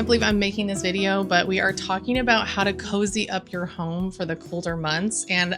believe I'm making this video, but we are talking about how to cozy up your home for the colder months. And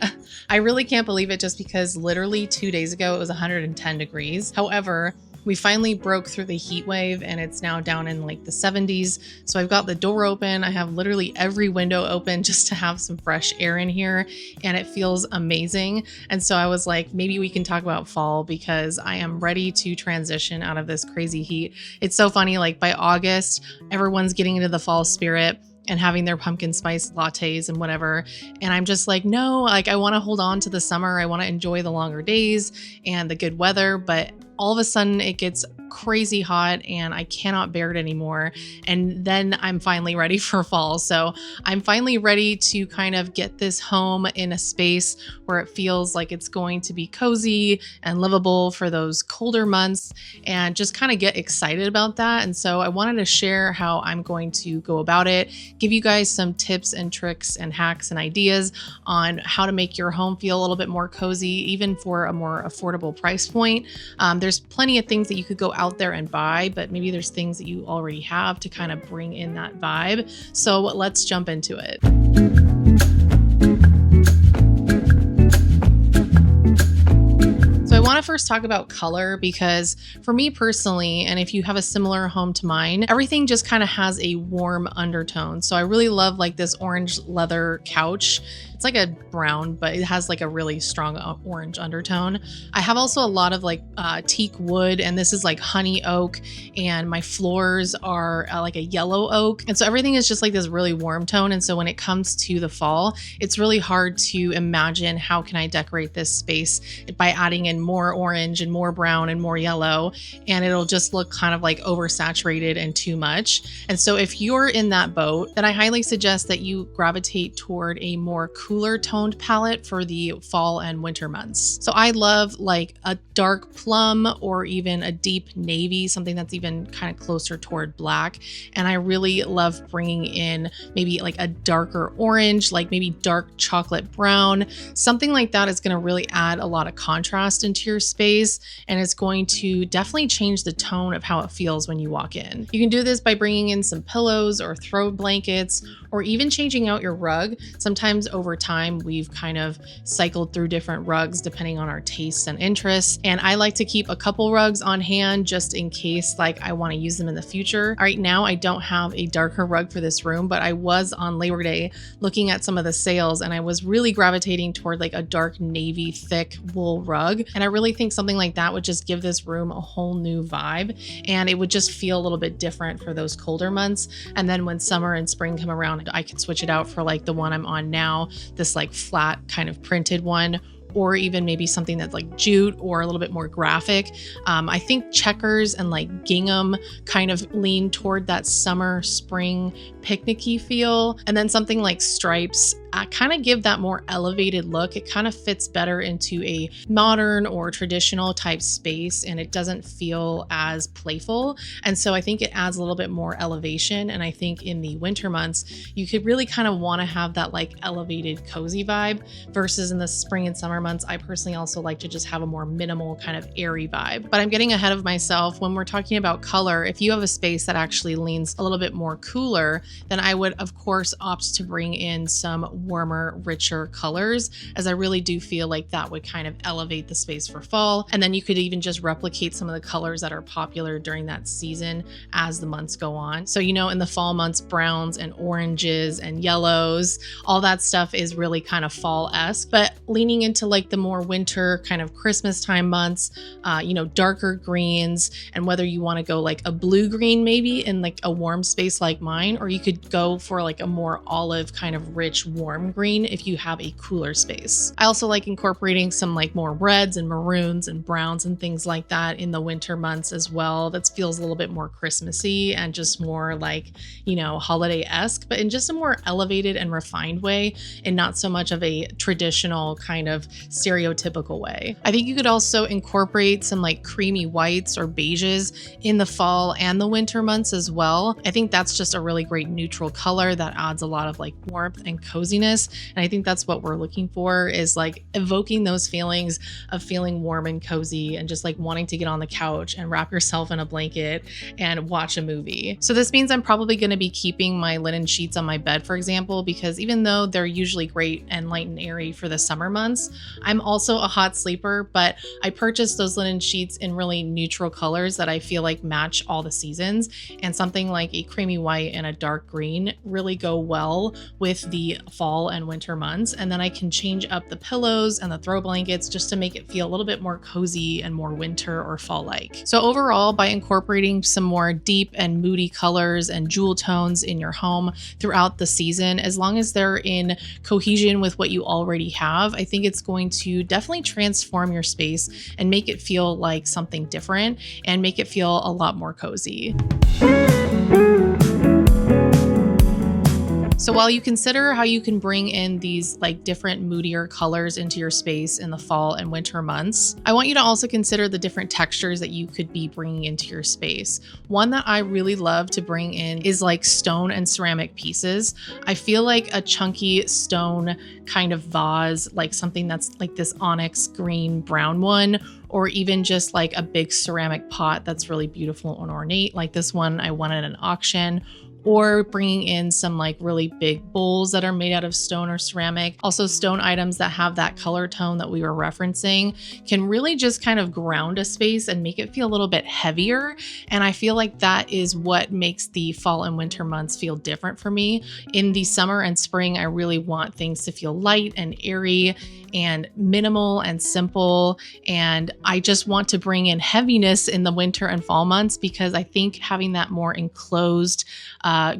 I really can't believe it just because literally 2 days ago, it was 110 degrees. However, we finally broke through the heat wave and it's now down in like the 70s. So I've got the door open. I have literally every window open just to have some fresh air in here, and it feels amazing. And so I was like, maybe we can talk about fall because I am ready to transition out of this crazy heat. It's so funny, like by August, everyone's getting into the fall spirit and having their pumpkin spice lattes and whatever. And I'm just like, no, like I want to hold on to the summer. I want to enjoy the longer days and the good weather, but all of a sudden it gets crazy hot and I cannot bear it anymore. And then I'm finally ready for fall. So I'm finally ready to kind of get this home in a space where it feels like it's going to be cozy and livable for those colder months and just kind of get excited about that. And so I wanted to share how I'm going to go about it, give you guys some tips and tricks and hacks and ideas on how to make your home feel a little bit more cozy, even for a more affordable price point. There's plenty of things that you could go out there and buy, but maybe there's things that you already have to kind of bring in that vibe. So let's jump into it. I want to first talk about color because for me personally, and if you have a similar home to mine, everything just kind of has a warm undertone. So I really love like this orange leather couch. It's like a brown, but it has like a really strong orange undertone. I have also a lot of like teak wood, and this is like honey oak, and my floors are like a yellow oak. And so everything is just like this really warm tone. And so when it comes to the fall, it's really hard to imagine how can I decorate this space by adding in more orange and more brown and more yellow, and it'll just look kind of like oversaturated and too much. And so if you're in that boat, then I highly suggest that you gravitate toward a more cooler toned palette for the fall and winter months. So I love like a dark plum or even a deep navy, something that's even kind of closer toward black. And I really love bringing in maybe like a darker orange, like maybe dark chocolate brown. Something like that is going to really add a lot of contrast into your space, and it's going to definitely change the tone of how it feels when you walk in. You can do this by bringing in some pillows or throw blankets, or even changing out your rug. Sometimes over time, we've kind of cycled through different rugs depending on our tastes and interests. And I like to keep a couple rugs on hand just in case like I want to use them in the future. Right now, I don't have a darker rug for this room, but I was on Labor Day looking at some of the sales, and I was really gravitating toward like a dark navy thick wool rug. And I really think something like that would just give this room a whole new vibe, and it would just feel a little bit different for those colder months. And then when summer and spring come around, I could switch it out for like the one I'm on now, this like flat kind of printed one, or even maybe something that's like jute or a little bit more graphic. I think checkers and like gingham kind of lean toward that summer, spring, picnicky feel. And then something like stripes kind of give that more elevated look. It kind of fits better into a modern or traditional type space, and it doesn't feel as playful. And so I think it adds a little bit more elevation. And I think in the winter months, you could really kind of want to have that like elevated cozy vibe, versus in the spring and summer months, I personally also like to just have a more minimal kind of airy vibe. But I'm getting ahead of myself. When we're talking about color, if you have a space that actually leans a little bit more cooler, then I would of course opt to bring in some warmer, richer colors, as I really do feel like that would kind of elevate the space for fall. And then you could even just replicate some of the colors that are popular during that season as the months go on. So, you know, in the fall months, browns and oranges and yellows, all that stuff is really kind of fall-esque. But leaning into like the more winter kind of Christmas time months, you know, darker greens, and whether you want to go like a blue green maybe in like a warm space like mine, or you could go for like a more olive kind of rich warm green if you have a cooler space. I also like incorporating some like more reds and maroons and browns and things like that in the winter months as well. That feels a little bit more Christmassy and just more like, you know, holiday-esque, but in just a more elevated and refined way, and not so much of a traditional kind of stereotypical way. I think you could also incorporate some like creamy whites or beiges in the fall and the winter months as well. I think that's just a really great neutral color that adds a lot of like warmth and coziness. And I think that's what we're looking for, is like evoking those feelings of feeling warm and cozy and just like wanting to get on the couch and wrap yourself in a blanket and watch a movie. So this means I'm probably going to be keeping my linen sheets on my bed, for example, because even though they're usually great and light and airy for the summer months, I'm also a hot sleeper, but I purchased those linen sheets in really neutral colors that I feel like match all the seasons, and something like a creamy white and a dark green really go well with the fall and winter months. And then I can change up the pillows and the throw blankets just to make it feel a little bit more cozy and more winter or fall-like. So overall, by incorporating some more deep and moody colors and jewel tones in your home throughout the season, as long as they're in cohesion with what you already have, I think it's going to definitely transform your space and make it feel like something different and make it feel a lot more cozy. So while you consider how you can bring in these like different moodier colors into your space in the fall and winter months, I want you to also consider the different textures that you could be bringing into your space. One that I really love to bring in is like stone and ceramic pieces. I feel like a chunky stone kind of vase, like something that's like this onyx green brown one, or even just like a big ceramic pot that's really beautiful and ornate, like this one I won at an auction, or bringing in some like really big bowls that are made out of stone or ceramic. Also, stone items that have that color tone that we were referencing can really just kind of ground a space and make it feel a little bit heavier. And I feel like that is what makes the fall and winter months feel different for me. In the summer and spring, I really want things to feel light and airy and minimal and simple. And I just want to bring in heaviness in the winter and fall months, because I think having that more enclosed,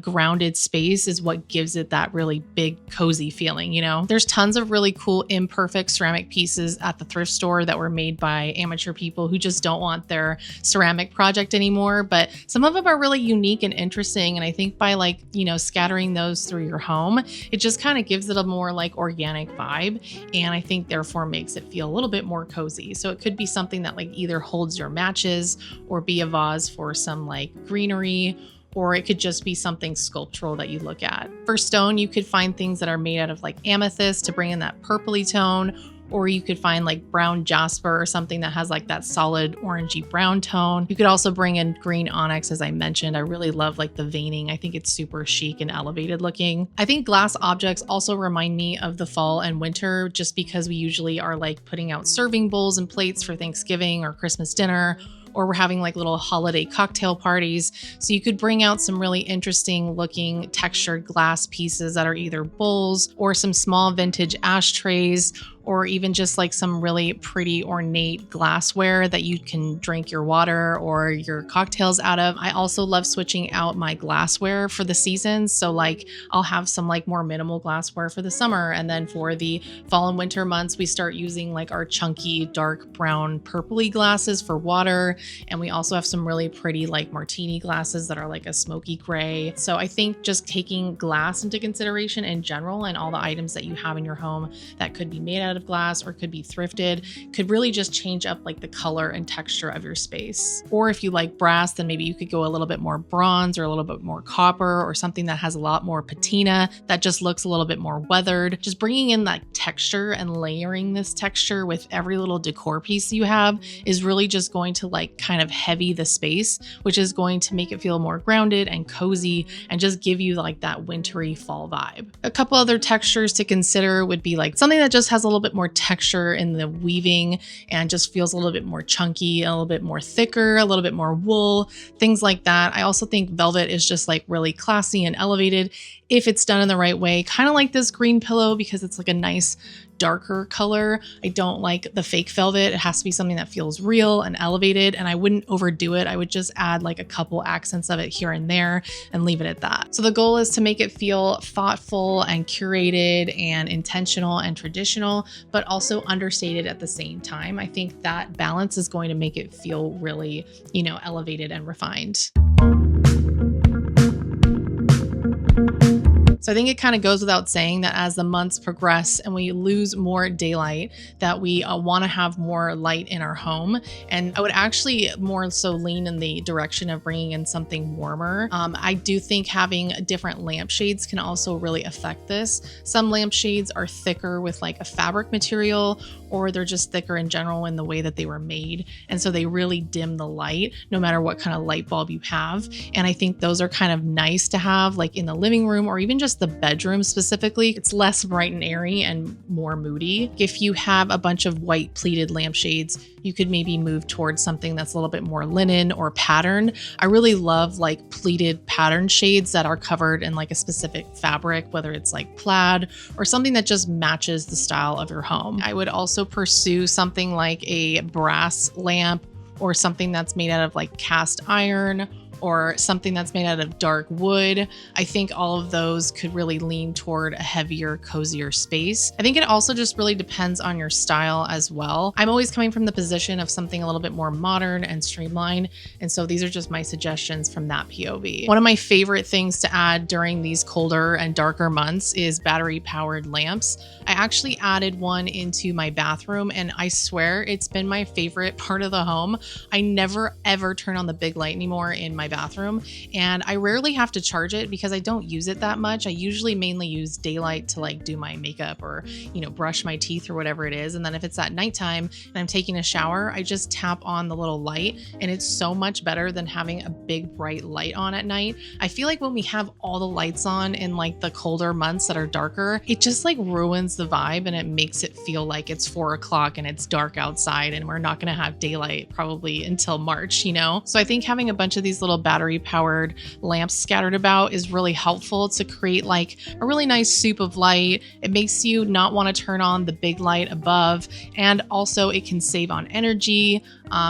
grounded space is what gives it that really big, cozy feeling. You know, there's tons of really cool imperfect ceramic pieces at the thrift store that were made by amateur people who just don't want their ceramic project anymore. But some of them are really unique and interesting. And I think by like, you know, scattering those through your home, it just kind of gives it a more like organic vibe. And I think therefore makes it feel a little bit more cozy. So it could be something that like either holds your matches or be a vase for some like greenery, or it could just be something sculptural that you look at. For stone, you could find things that are made out of like amethyst to bring in that purpley tone, or you could find like brown jasper or something that has like that solid orangey brown tone. You could also bring in green onyx, as I mentioned. I really love like the veining. I think it's super chic and elevated looking. I think glass objects also remind me of the fall and winter, just because we usually are like putting out serving bowls and plates for Thanksgiving or Christmas dinner, or we're having like little holiday cocktail parties. So you could bring out some really interesting looking textured glass pieces that are either bowls or some small vintage ashtrays, or even just like some really pretty ornate glassware that you can drink your water or your cocktails out of. I also love switching out my glassware for the seasons. So like I'll have some like more minimal glassware for the summer. And then for the fall and winter months, we start using like our chunky dark brown purpley glasses for water. And we also have some really pretty like martini glasses that are like a smoky gray. So I think just taking glass into consideration in general, and all the items that you have in your home that could be made out of glass or could be thrifted, could really just change up like the color and texture of your space. Or if you like brass, then maybe you could go a little bit more bronze or a little bit more copper, or something that has a lot more patina that just looks a little bit more weathered. Just bringing in that texture and layering this texture with every little decor piece you have is really just going to like kind of heavy the space, which is going to make it feel more grounded and cozy and just give you like that wintry fall vibe. A couple other textures to consider would be like something that just has a little bit more texture in the weaving and just feels a little bit more chunky, a little bit more thicker, a little bit more wool, things like that. I also think velvet is just like really classy and elevated if it's done in the right way, kind of like this green pillow, because it's like a nice darker color. I don't like the fake velvet. It has to be something that feels real and elevated, and I wouldn't overdo it. I would just add like a couple accents of it here and there and leave it at that. So the goal is to make it feel thoughtful and curated and intentional and traditional, but also understated at the same time. I think that balance is going to make it feel really, you know, elevated and refined. So I think it kind of goes without saying that as the months progress and we lose more daylight, that we want to have more light in our home. And I would actually more so lean in the direction of bringing in something warmer. I do think having different lampshades can also really affect this. Some lampshades are thicker with like a fabric material, or they're just thicker in general in the way that they were made. And so they really dim the light no matter what kind of light bulb you have. And I think those are kind of nice to have like in the living room or even just the bedroom specifically. It's less bright and airy and more moody. If you have a bunch of white pleated lampshades, you could maybe move towards something that's a little bit more linen or pattern. I really love like pleated pattern shades that are covered in like a specific fabric, whether it's like plaid or something that just matches the style of your home. I would also pursue something like a brass lamp or something that's made out of like cast iron or something that's made out of dark wood. I think all of those could really lean toward a heavier, cozier space. I think it also just really depends on your style as well. I'm always coming from the position of something a little bit more modern and streamlined. And so these are just my suggestions from that POV. One of my favorite things to add during these colder and darker months is battery powered lamps. I actually added one into my bathroom and I swear it's been my favorite part of the home. I never ever turn on the big light anymore in my bathroom, and I rarely have to charge it because I don't use it that much. I usually mainly use daylight to like do my makeup or, brush my teeth or whatever it is. And then if it's at nighttime and I'm taking a shower, I just tap on the little light, and it's so much better than having a big bright light on at night. I feel like when we have all the lights on in like the colder months that are darker, it just like ruins the vibe and it makes it feel like it's 4 o'clock and it's dark outside and we're not going to have daylight probably until March, So I think having a bunch of these little battery powered lamps scattered about is really helpful to create like a really nice soup of light. It makes you not want to turn on the big light above, and also it can save on energy.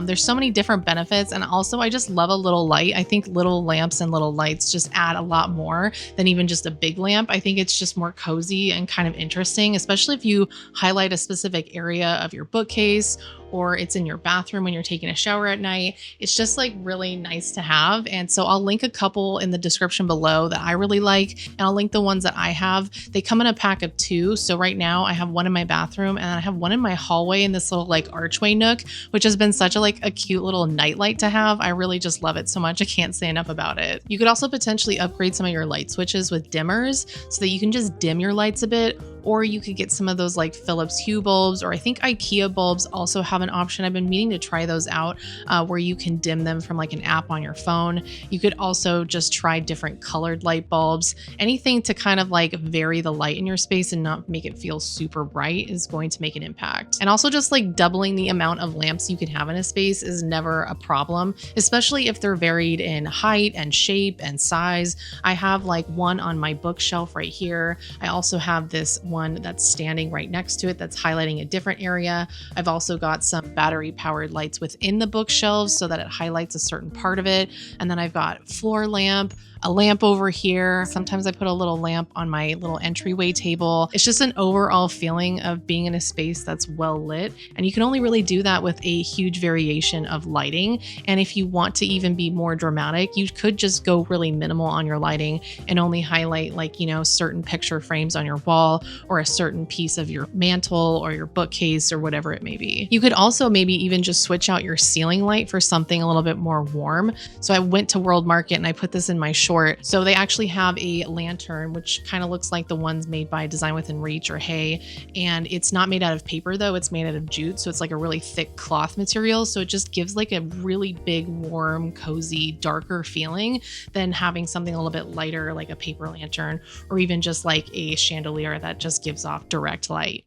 There's so many different benefits, and also I just love a little light. I think little lamps and little lights just add a lot more than even just a big lamp. I think it's just more cozy and kind of interesting, especially if you highlight a specific area of your bookcase or it's in your bathroom when you're taking a shower at night. It's just like really nice to have. And so I'll link a couple in the description below that I really like, and I'll link the ones that I have. They come in a pack of 2. So right now I have one in my bathroom and I have one in my hallway in this little like archway nook, which has been such a cute little nightlight to have. I really just love it so much. I can't say enough about it. You could also potentially upgrade some of your light switches with dimmers so that you can just dim your lights a bit. Or you could get some of those like Philips Hue bulbs, or I think IKEA bulbs also have an option. I've been meaning to try those out where you can dim them from like an app on your phone. You could also just try different colored light bulbs. Anything to kind of like vary the light in your space and not make it feel super bright is going to make an impact. And also just like doubling the amount of lamps you can have in a space is never a problem, especially if they're varied in height and shape and size. I have like one on my bookshelf right here. I also have this one that's standing right next to it that's highlighting a different area. I've also got some battery powered lights within the bookshelves so that it highlights a certain part of it. And then I've got floor lamp, a lamp over here. Sometimes I put a little lamp on my little entryway table. It's just an overall feeling of being in a space that's well lit. And you can only really do that with a huge variation of lighting. And if you want to even be more dramatic, you could just go really minimal on your lighting and only highlight like, certain picture frames on your wall or a certain piece of your mantle or your bookcase or whatever it may be. You could also maybe even just switch out your ceiling light for something a little bit more warm. So I went to World Market and I put this in my short. So they actually have a lantern, which kind of looks like the ones made by Design Within Reach or Hay. And it's not made out of paper though, it's made out of jute. So it's like a really thick cloth material. So it just gives like a really big, warm, cozy, darker feeling than having something a little bit lighter, like a paper lantern, or even just like a chandelier that just gives off direct light.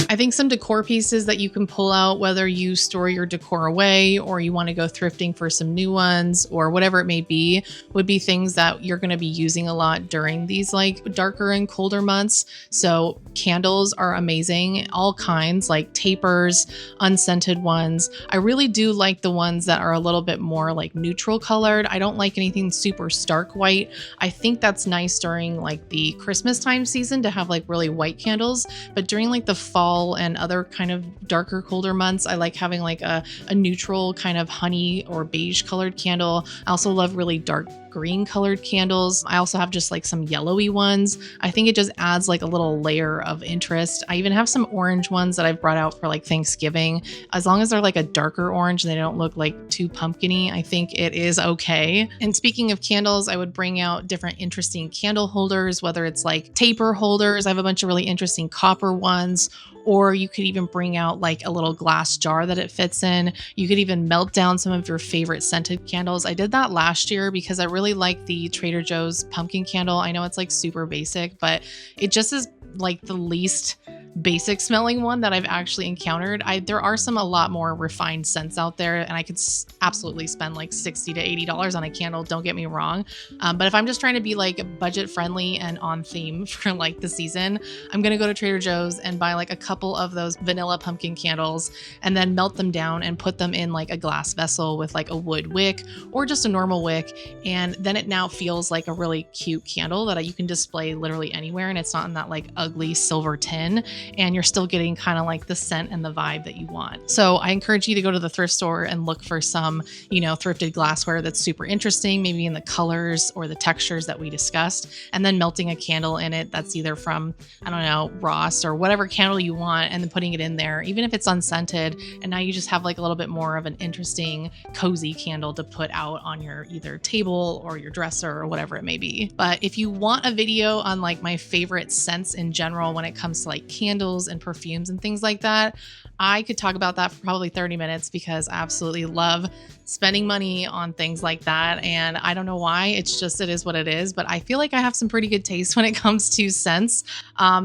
I think some decor pieces that you can pull out, whether you store your decor away or you want to go thrifting for some new ones or whatever it may be, would be things that you're going to be using a lot during these like darker and colder months. So candles are amazing, all kinds, like tapers, unscented ones. I really do like the ones that are a little bit more like neutral colored. I don't like anything super stark white. I think that's nice during like the Christmas time season to have like really white candles, but during like the fall and other kind of darker, colder months, I like having like a neutral kind of honey or beige colored candle. I also love really dark green colored candles. I also have just like some yellowy ones. I think it just adds like a little layer of interest. I even have some orange ones that I've brought out for like Thanksgiving. As long as they're like a darker orange and they don't look like too pumpkin-y, I think it is okay. And speaking of candles, I would bring out different interesting candle holders, whether it's like taper holders. I have a bunch of really interesting copper ones, or you could even bring out like a little glass jar that it fits in. You could even melt down some of your favorite scented candles. I did that last year because I really like the Trader Joe's pumpkin candle. I know it's like super basic, but it just is like the least basic smelling one that I've actually encountered. There are a lot more refined scents out there, and I could absolutely spend like $60 to $80 on a candle, don't get me wrong. But if I'm just trying to be like budget friendly and on theme for like the season, I'm gonna go to Trader Joe's and buy like a couple of those vanilla pumpkin candles and then melt them down and put them in like a glass vessel with like a wood wick or just a normal wick. And then it now feels like a really cute candle that you can display literally anywhere, and it's not in that like ugly silver tin, and you're still getting kind of like the scent and the vibe that you want. So I encourage you to go to the thrift store and look for some, thrifted glassware that's super interesting, maybe in the colors or the textures that we discussed, and then melting a candle in it that's either from, I don't know, Ross or whatever candle you want, and then putting it in there, even if it's unscented. And now you just have like a little bit more of an interesting, cozy candle to put out on your either table or your dresser or whatever it may be. But if you want a video on like my favorite scents in general when it comes to like candles and perfumes and things like that, I could talk about that for probably 30 minutes because I absolutely love spending money on things like that. And I don't know why, it is what it is, but I feel like I have some pretty good taste when it comes to scents.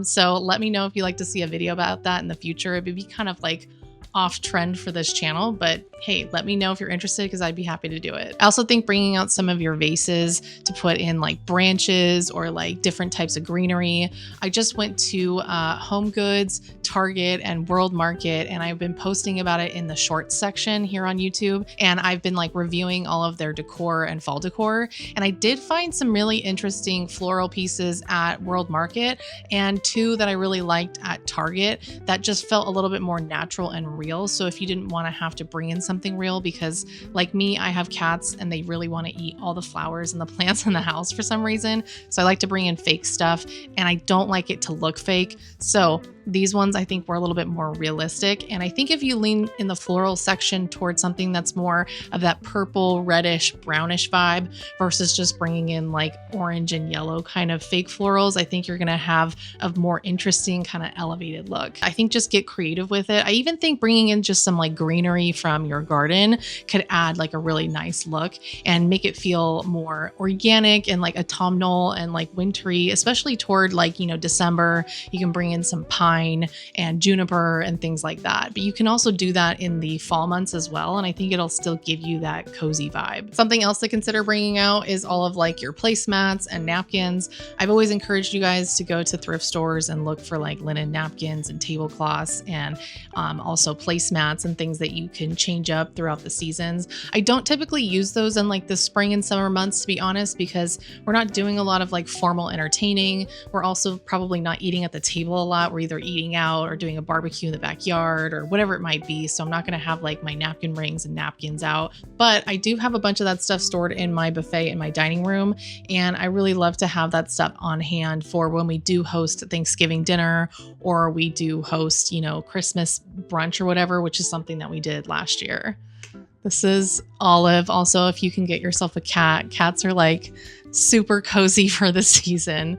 So let me know if you'd like to see a video about that in the future. It would be kind of like off trend for this channel, but hey, let me know if you're interested because I'd be happy to do it. I also think bringing out some of your vases to put in like branches or like different types of greenery. I just went to Home Goods, Target, and World Market, and I've been posting about it in the shorts section here on YouTube, and I've been like reviewing all of their decor and fall decor, and I did find some really interesting floral pieces at World Market and two that I really liked at Target that just felt a little bit more natural and real. So if you didn't want to have to bring in something real, because like me, I have cats and they really want to eat all the flowers and the plants in the house for some reason. So I like to bring in fake stuff, and I don't like it to look fake. So these ones I think were a little bit more realistic. And I think if you lean in the floral section towards something that's more of that purple, reddish, brownish vibe versus just bringing in like orange and yellow kind of fake florals, I think you're going to have a more interesting kind of elevated look. I think just get creative with it. I even think bringing in just some like greenery from your garden could add like a really nice look and make it feel more organic and like autumnal and like wintry, especially toward like, December. You can bring in some pine and juniper and things like that. But you can also do that in the fall months as well. And I think it'll still give you that cozy vibe. Something else to consider bringing out is all of like your placemats and napkins. I've always encouraged you guys to go to thrift stores and look for like linen napkins and tablecloths and also placemats and things that you can change up throughout the seasons. I don't typically use those in like the spring and summer months, to be honest, because we're not doing a lot of like formal entertaining. We're also probably not eating at the table a lot. We're either eating out or doing a barbecue in the backyard or whatever it might be. So I'm not going to have like my napkin rings and napkins out, but I do have a bunch of that stuff stored in my buffet in my dining room. And I really love to have that stuff on hand for when we do host Thanksgiving dinner or we do host, Christmas brunch or whatever, which is something that we did last year. This is Olive. Also, if you can get yourself a cat, cats are like super cozy for the season.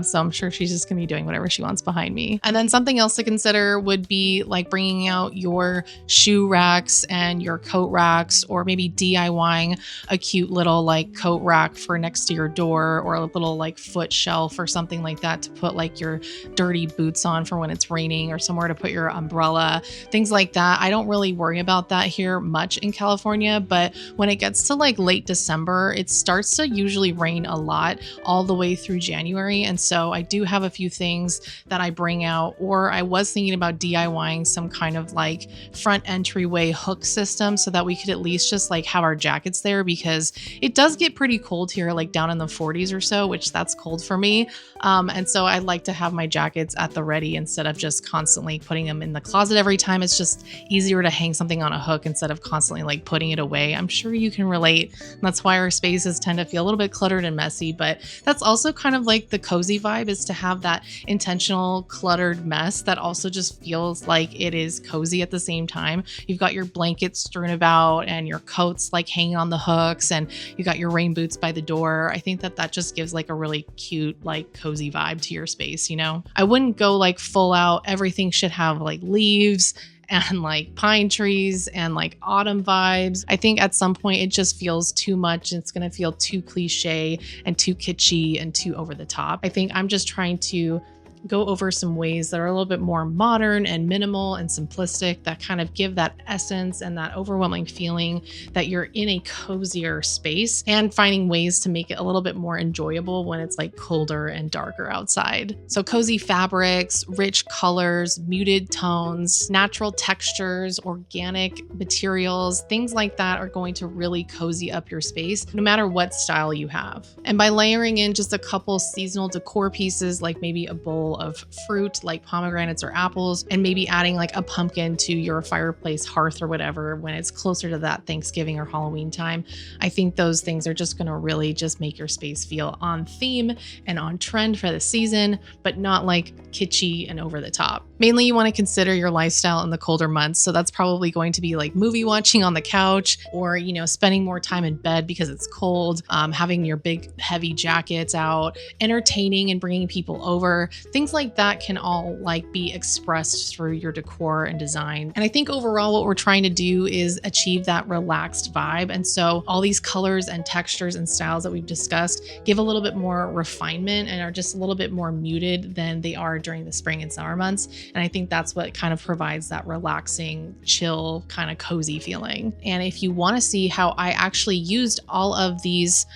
So I'm sure she's just gonna be doing whatever she wants behind me. And then something else to consider would be like bringing out your shoe racks and your coat racks, or maybe DIYing a cute little like coat rack for next to your door, or a little like foot shelf or something like that to put like your dirty boots on for when it's raining, or somewhere to put your umbrella, things like that. I don't really worry about that here much in California, but when it gets to like late December, it starts to usually rain rain a lot all the way through January. And so I do have a few things that I bring out, or I was thinking about DIYing some kind of like front entryway hook system so that we could at least just like have our jackets there, because it does get pretty cold here, like down in the 40s or so, which that's cold for me. And so I like to have my jackets at the ready instead of just constantly putting them in the closet every time. It's just easier to hang something on a hook instead of constantly like putting it away. I'm sure you can relate. That's why our spaces tend to feel a little bit cluttered and messy, but that's also kind of like the cozy vibe, is to have that intentional cluttered mess that also just feels like it is cozy at the same time. You've got your blankets strewn about and your coats like hanging on the hooks, and you got your rain boots by the door. I think that that just gives like a really cute, like cozy vibe to your space, you know? I wouldn't go like full out, everything should have like leaves and like pine trees and like autumn vibes. I think at some point it just feels too much. It's going to feel too cliche and too kitschy and too over the top. I think I'm just trying to go over some ways that are a little bit more modern and minimal and simplistic, that kind of give that essence and that overwhelming feeling that you're in a cozier space, and finding ways to make it a little bit more enjoyable when it's like colder and darker outside. So cozy fabrics, rich colors, muted tones, natural textures, organic materials, things like that are going to really cozy up your space no matter what style you have. And by layering in just a couple seasonal decor pieces, like maybe a bowl of fruit like pomegranates or apples, and maybe adding like a pumpkin to your fireplace hearth or whatever when it's closer to that Thanksgiving or Halloween time, I think those things are just going to really just make your space feel on theme and on trend for the season, but not like kitschy and over the top. Mainly you want to consider your lifestyle in the colder months. So that's probably going to be like movie watching on the couch, or, you know, spending more time in bed because it's cold, having your big heavy jackets out, entertaining and bringing people over. Things like that can all like be expressed through your decor and design. And I think overall what we're trying to do is achieve that relaxed vibe. And so all these colors and textures and styles that we've discussed give a little bit more refinement and are just a little bit more muted than they are during the spring and summer months. And I think that's what kind of provides that relaxing, chill, kind of cozy feeling. And if you want to see how I actually used all of these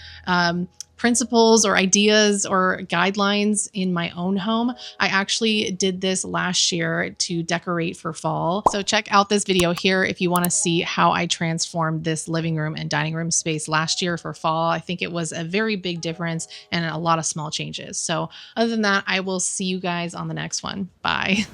principles or ideas or guidelines in my own home, I actually did this last year to decorate for fall. So check out this video here if you want to see how I transformed this living room and dining room space last year for fall. I think it was a very big difference and a lot of small changes. So other than that, I will see you guys on the next one. Bye.